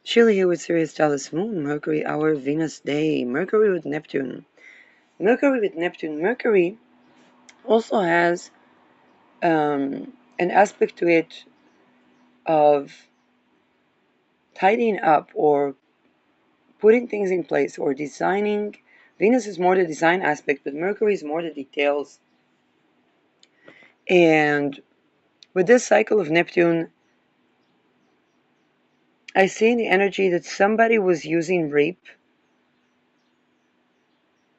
Chile here with Sirius Dallas Moon, Mercury hour, Venus day, Mercury with Neptune. Mercury with Neptune. Mercury also has an aspect to it of tidying up or putting things in place or designing. Venus is more the design aspect, but Mercury is more the details. And with this cycle of Neptune, I see in the energy that somebody was using rape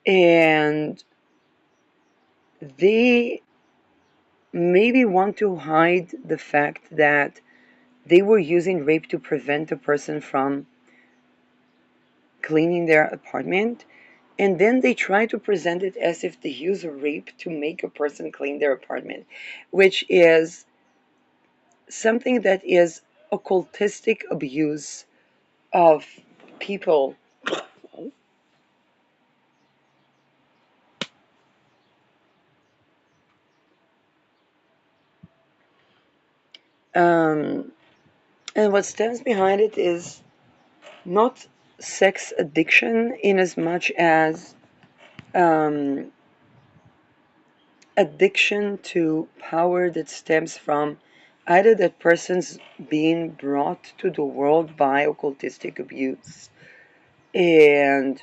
and they maybe want to hide the fact that they were using rape to prevent a person from cleaning their apartment. And then they try to present it as if they use rape to make a person clean their apartment, which is something that is occultistic abuse of people. Um, and what stands behind it is not sex addiction in as much as um, addiction to power that stems from either that person's being brought to the world by occultistic abuse, and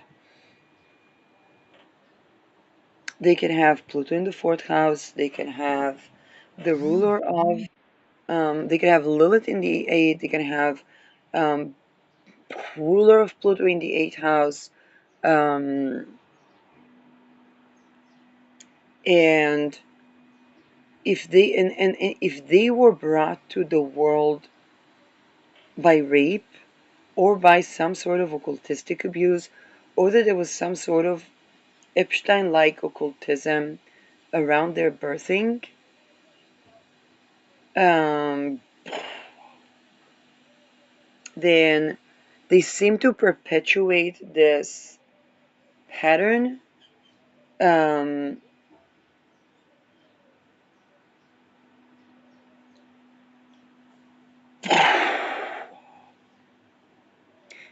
they can have Pluto in the fourth house, they can have the ruler of, they can have Lilith in the eighth, they can have um, ruler of Pluto in the eighth house, um, and and if they were brought to the world by rape or by some sort of occultistic abuse, or that there was some sort of Epstein like occultism around their birthing, um, then they seem to perpetuate this pattern. Um,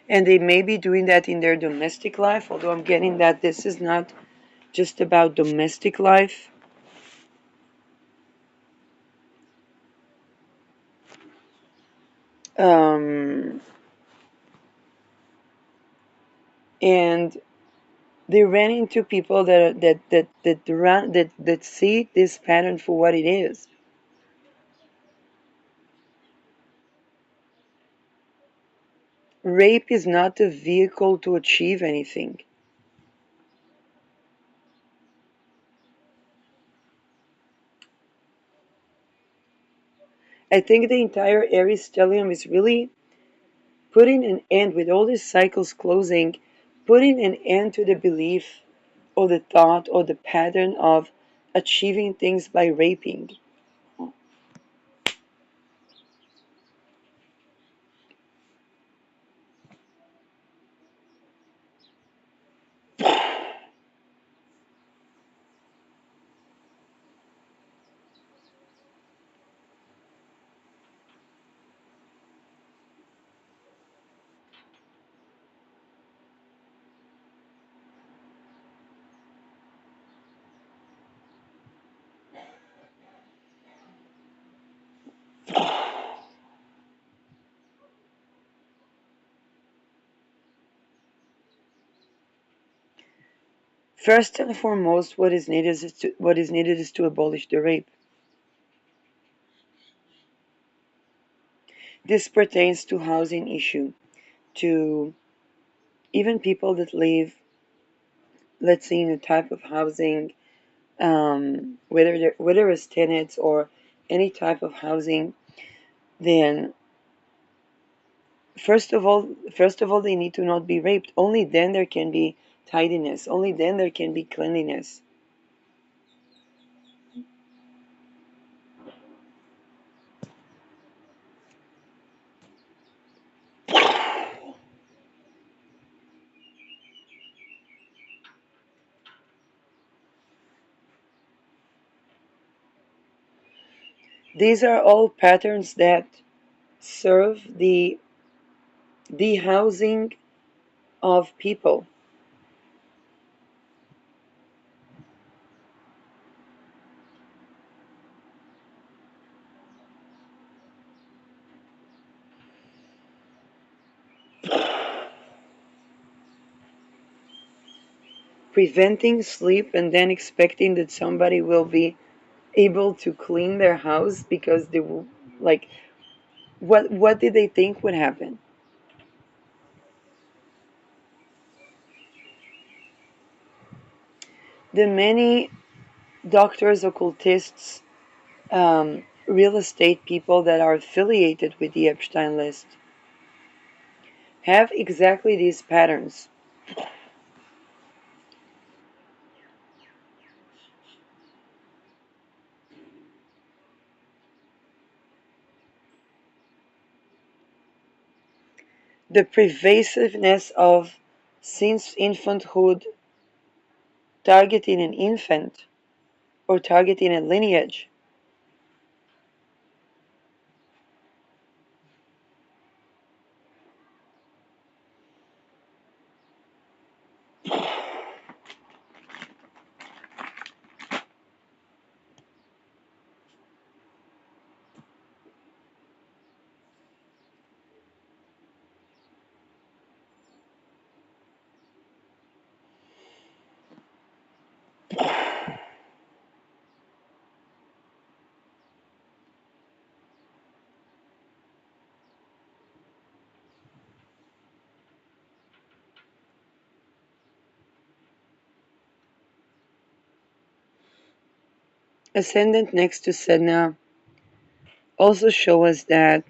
and they may be doing that in their domestic life, although I'm getting that this is not just about domestic life. Um, and they ran into people that see this pattern for what it is. Rape is not a vehicle to achieve anything. I think the entire Aries stellium is really putting an end, with all these cycles closing, putting an end to the belief or the thought or the pattern of achieving things by raping. First and foremost, what is needed is to abolish the rape. This pertains to housing issue, to even people that live, let's say, in a type of housing, whether as tenants or any type of housing. Then first of all, they need to not be raped. Only then there can be tidiness. Only then there can be cleanliness. These are all patterns that serve the housing of people, preventing sleep and then expecting that somebody will be able to clean their house because they will, like, what did they think would happen? The many doctors, occultists, real estate people that are affiliated with the Epstein list have exactly these patterns. The pervasiveness of, since infanthood, targeting an infant or targeting a lineage. Ascendant next to Sedna also show us that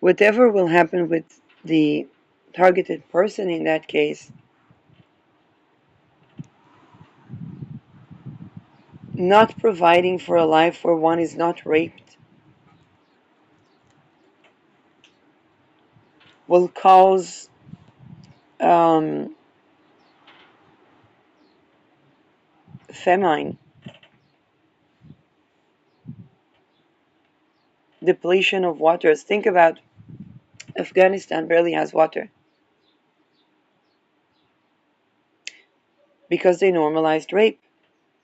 whatever will happen with the targeted person in that case, not providing for a life where one is not raped will cause um, famine, depletion of waters. Think about Afghanistan barely has water because they normalized rape,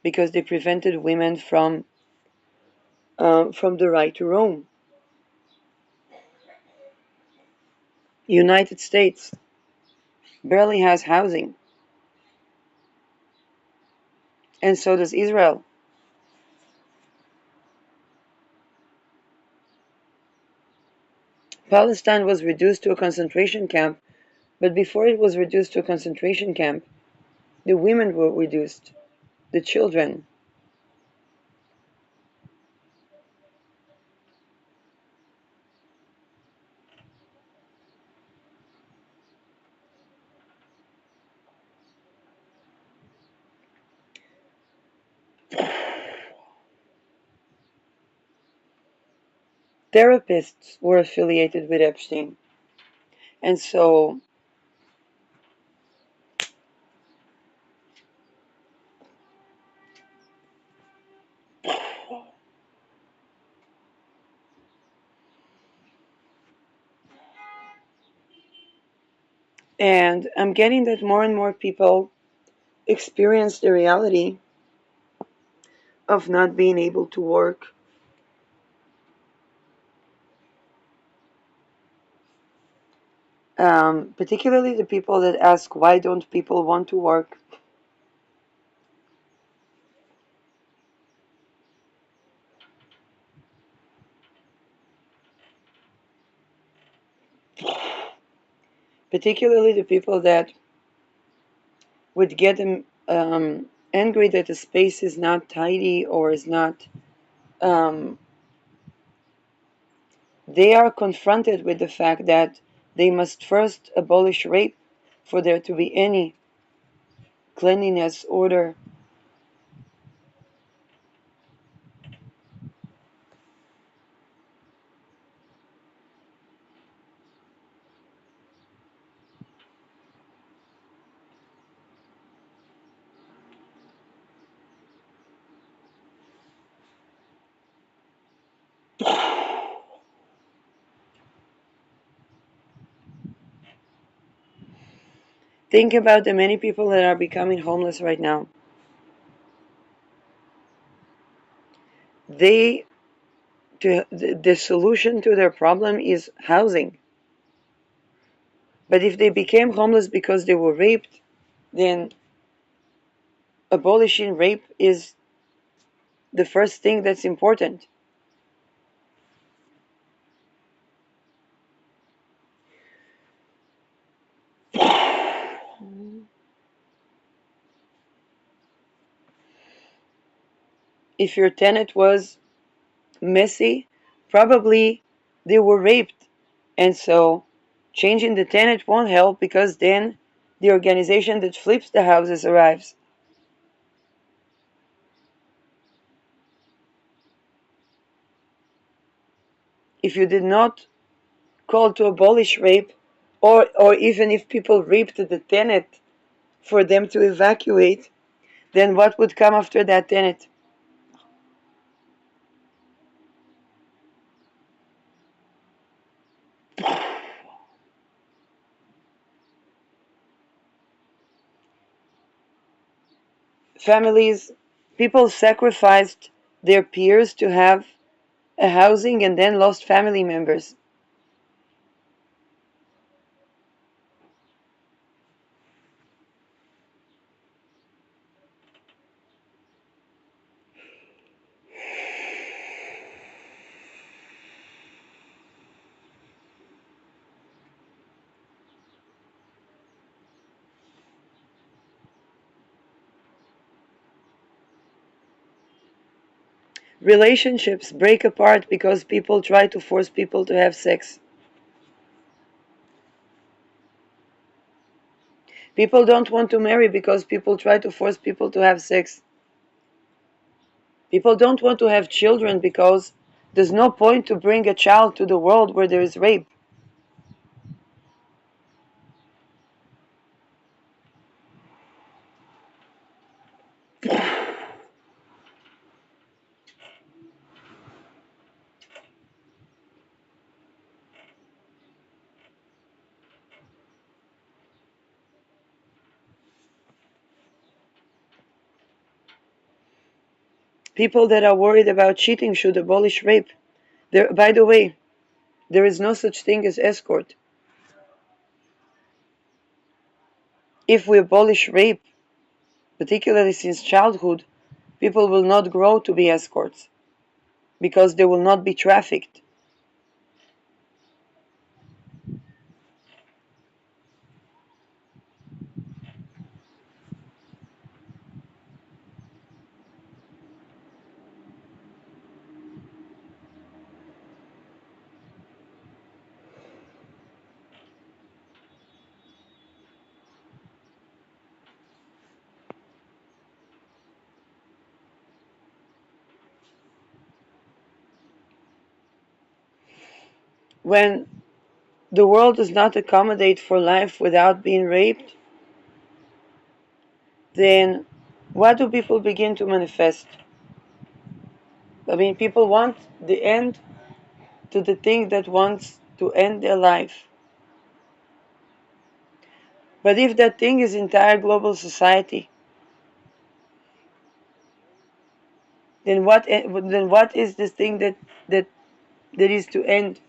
because they prevented women from the right to roam. United States barely has housing, and so does Israel. Palestine was reduced to a concentration camp, but before it was reduced to a concentration camp, the women were reduced, the children. Therapists were affiliated with Epstein. And so, and I'm getting that more and more people experience the reality of not being able to work. Particularly the people that ask, why don't people want to work? Particularly the people that would get them angry that the space is not tidy or is not. Um, they are confronted with the fact that they must first abolish rape for there to be any cleanliness, order. Think about the many people that are becoming homeless right now. They, the solution to their problem is housing. But if they became homeless because they were raped, then abolishing rape is the first thing that's important. If your tenant was messy, probably they were raped. And so changing the tenant won't help because then the organization that flips the houses arrives. If you did not call to abolish rape, or even if people raped the tenant for them to evacuate, then what would come after that tenant? Families, people sacrificed their peers to have a housing and then lost family members. Relationships break apart because people try to force people to have sex. People don't want to marry because people try to force people to have sex. People don't want to have children because there's no point to bring a child to the world where there is rape. People that are worried about cheating should abolish rape. By the way, there is no such thing as escort. If we abolish rape, particularly since childhood, people will not grow to be escorts because they will not be trafficked. When the world does not accommodate for life without being raped, then what do people begin to manifest? I mean, people want the end to the thing that wants to end their life. But if that thing is entire global society, then what is this thing that that is to end?